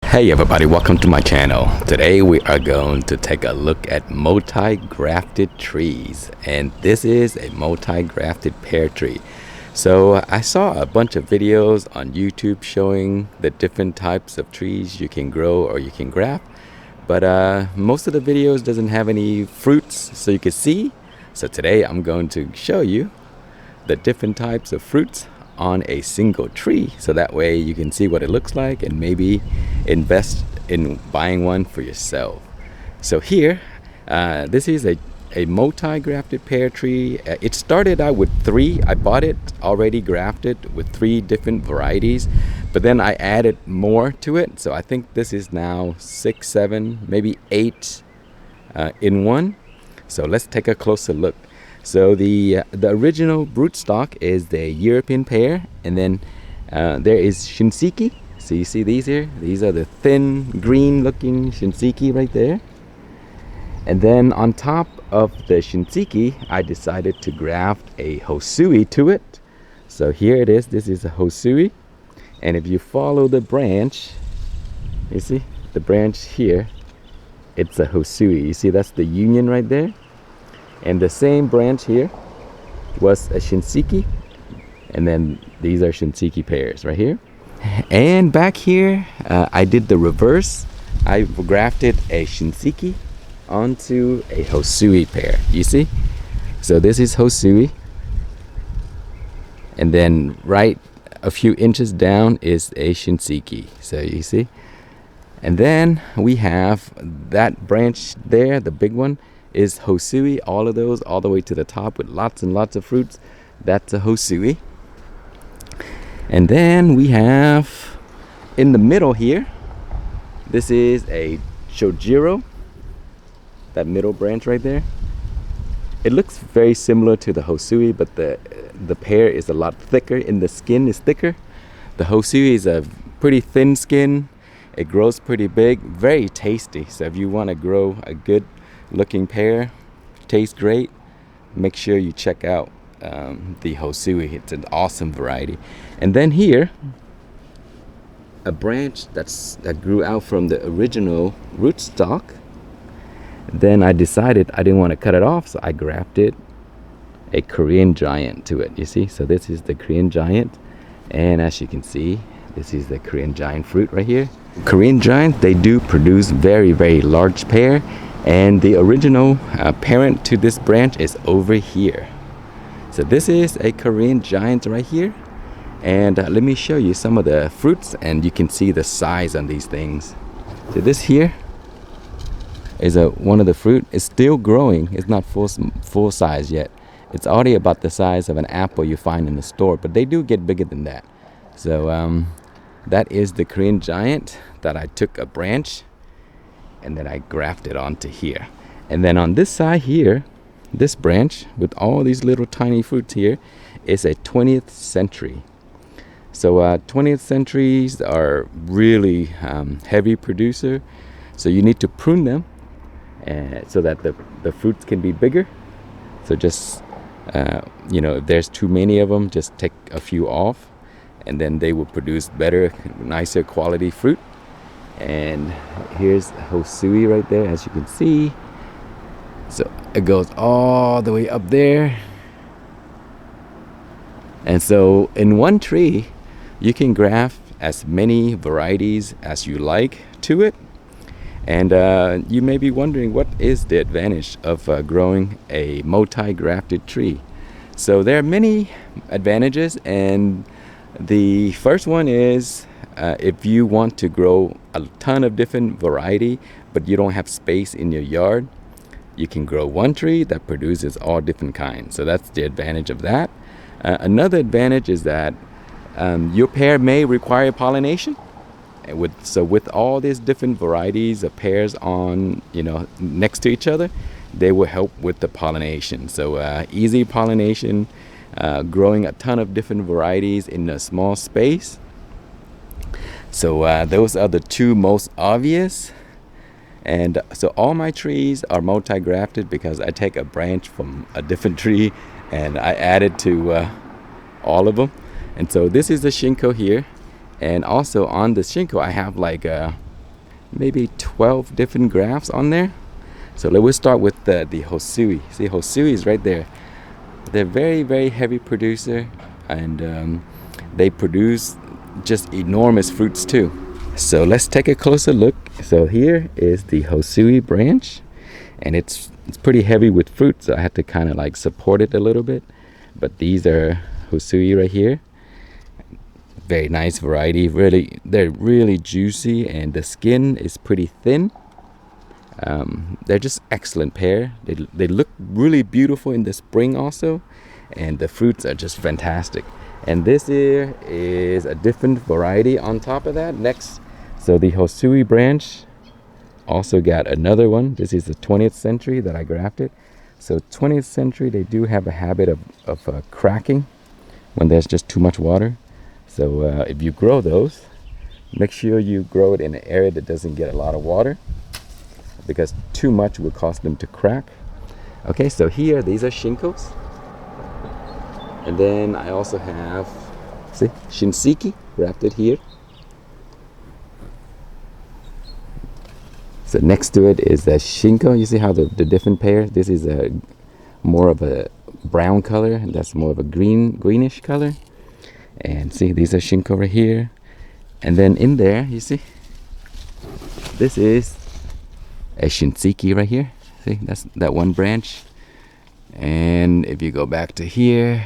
Hey everybody, welcome to my channel. Today we are going to take a look at multi-grafted trees, and this is a multi-grafted pear tree. So I saw a bunch of videos on YouTube showing the different types of trees you can grow or you can graft, but most of the videos doesn't have any fruits so you can see. So today I'm going to show you the different types of fruits on a single tree, so that way you can see what it looks like and maybe invest in buying one for yourself. So here, this is a multi-grafted pear tree. It started out with 3. I bought it already grafted with 3 different varieties, but then I added more to it. So I think this is now 6, 7, maybe 8 in one. So let's take a closer look. So the original rootstock is the European pear, and then there is Shinseiki. So you see these here? These are the thin green looking Shinseiki right there. And then on top of the Shinseiki, I decided to graft a Hosui to it. So here it is. This is a Hosui. And if you follow the branch, you see the branch here, it's a Hosui. You see that's the union right there. And the same branch here was a Shinseiki, and then these are Shinseiki pears right here. And back here, I did the reverse. I grafted a Shinseiki onto a Hosui pear. You see? So this is Hosui, and then right a few inches down is a Shinseiki. So you see? And then we have that branch there, the big one, is Hosui. All of those all the way to the top with lots and lots of fruits, that's a Hosui. And then we have in the middle here, this is a Chojuro, that middle branch right there. It looks very similar to the Hosui, but the pear is a lot thicker, and the skin is thicker. The Hosui is a pretty thin skin. It grows pretty big, very tasty. So if you want to grow a good looking pear, tastes great, make sure you check out the Hosui. It's an awesome variety. And then here, a branch that grew out from the original rootstock. Then I decided I didn't want to cut it off, so I grafted a Korean giant to it. You see? So this is the Korean giant, and as you can see, this is the Korean giant fruit right here. Korean giant, they do produce very, very large pear. And the original parent to this branch is over here. So this is a Korean giant right here. And let me show you some of the fruits, and you can see the size on these things. So this here is one of the fruit. It's still growing. It's not full size yet. It's already about the size of an apple you find in the store, but they do get bigger than that. So that is the Korean giant that I took a branch and then I grafted onto here. And then on this side here, this branch with all these little tiny fruits here is a 20th century. So 20th centuries are really heavy producer, so you need to prune them so that the fruits can be bigger. So just if there's too many of them, just take a few off, and then they will produce better, nicer quality fruit. And here's Hosui right there, as you can see. So it goes all the way up there. And so in one tree, you can graft as many varieties as you like to it. And you may be wondering, what is the advantage of growing a multi-grafted tree? So there are many advantages, and the first one is if you want to grow a ton of different variety, but you don't have space in your yard, you can grow one tree that produces all different kinds. So that's the advantage of that. Another advantage is that your pear may require pollination. So with all these different varieties of pears on, next to each other, they will help with the pollination. So easy pollination, growing a ton of different varieties in a small space. So those are the 2 most obvious. And so all my trees are multi-grafted because I take a branch from a different tree and I add it to all of them. And so this is the Shinko here. And also on the Shinko, I have like maybe 12 different grafts on there. So let's start with the Hosui. See, Hosui is right there. They're very heavy producer, and they produce just enormous fruits too. So let's take a closer look. So here is the Hosui branch, and it's pretty heavy with fruit, so I had to kind of like support it a little bit. But these are Hosui right here. Very nice variety. They're really juicy, and the skin is pretty thin. They're just excellent pear. They look really beautiful in the spring also, and the fruits are just fantastic. And this here is a different variety on top of that next. So the Hosui branch also got another one. This is the 20th century that I grafted. So 20th century, they do have a habit of cracking when there's just too much water. So if you grow those, make sure you grow it in an area that doesn't get a lot of water, because too much will cause them to crack. Okay, so here, these are Shinkos. And then I also have, see, Shinseiki grafted here. So next to it is a Shinko. You see how the different pairs? This is a more of a brown color, and that's more of a greenish color. And see, these are Shinko right here. And then in there, you see, this is a Shinseiki right here. See, that's that one branch. And if you go back to here,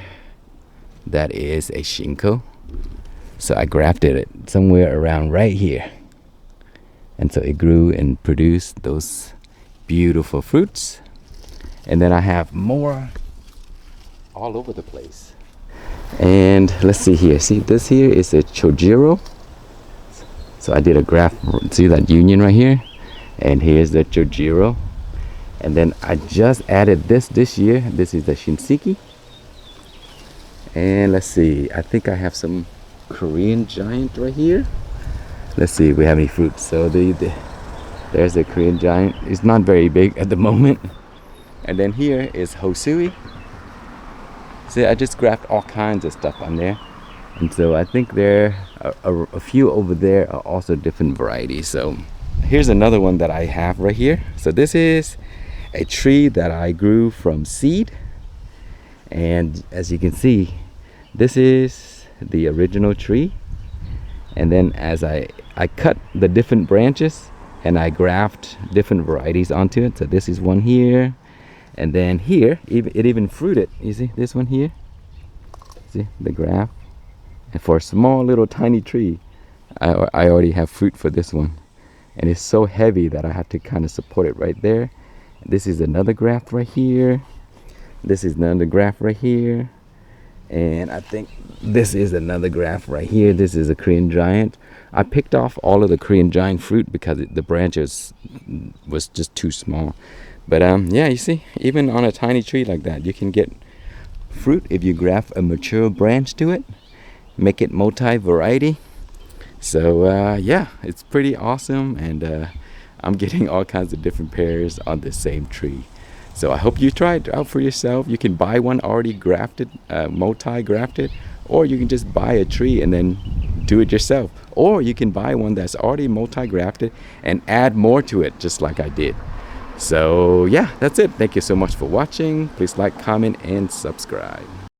that is a Shinko. So I grafted it somewhere around right here. And so it grew and produced those beautiful fruits. And then I have more all over the place. And let's see here. See, this here is a Chojuro. So I did a graft. See that union right here? And here's the Chojuro. And then I just added this year. This is the Shinseiki. And let's see. I think I have some Korean giant right here. Let's see if we have any fruits. So there's the Korean giant. It's not very big at the moment. And then here is Hosui. See, I just grabbed all kinds of stuff on there. And so I think there are a few over there are also different varieties. So here's another one that I have right here. So this is a tree that I grew from seed. And as you can see, this is the original tree. And then as I cut the different branches and I graft different varieties onto it. So this is one here. And then here, it even fruited. You see this one here? See the graft? And for a small little tiny tree, I already have fruit for this one. And it's so heavy that I had to kind of support it right there. This is another graft right here. This is another graft right here. And I think this is another graft right here. This is a Korean giant. I picked off all of the Korean giant fruit because the branches was just too small. But yeah, you see, even on a tiny tree like that, you can get fruit if you graft a mature branch to it. Make it multi-variety. So yeah, it's pretty awesome. And I'm getting all kinds of different pears on the same tree. So I hope you try it out for yourself. You can buy one already grafted, multi-grafted, or you can just buy a tree and then do it yourself. Or you can buy one that's already multi-grafted and add more to it, just like I did. So yeah, that's it. Thank you so much for watching. Please like, comment, and subscribe.